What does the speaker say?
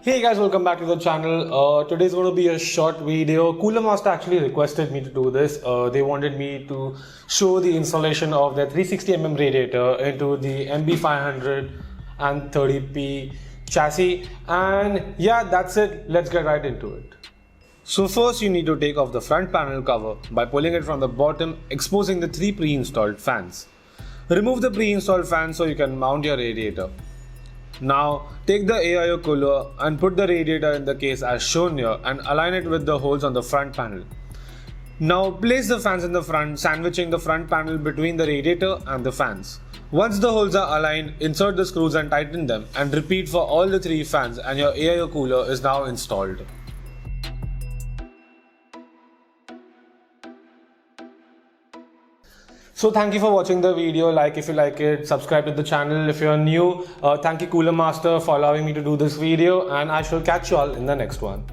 Hey guys, welcome back to the channel. Today's going to be a short video. CoolerMaster actually requested me to do this. They wanted me to show the installation of their 360mm radiator into the MB500 and 30p chassis. And yeah, that's it. Let's get right into it. So first you need to take off the front panel cover by pulling it from the bottom, exposing the 3 pre-installed fans. Remove the pre-installed fans so you can mount your radiator. Now take the AIO cooler and put the radiator in the case as shown here and align it with the holes on the front panel. Now place the fans in the front, sandwiching the front panel between the radiator and the fans. Once the holes are aligned, insert the screws and tighten them, and repeat for all the 3 fans, and your AIO cooler is now installed. So thank you for watching the video. Like if you like it, subscribe to the channel if you are new. Thank you CoolerMaster for allowing me to do this video, and I shall catch you all in the next one.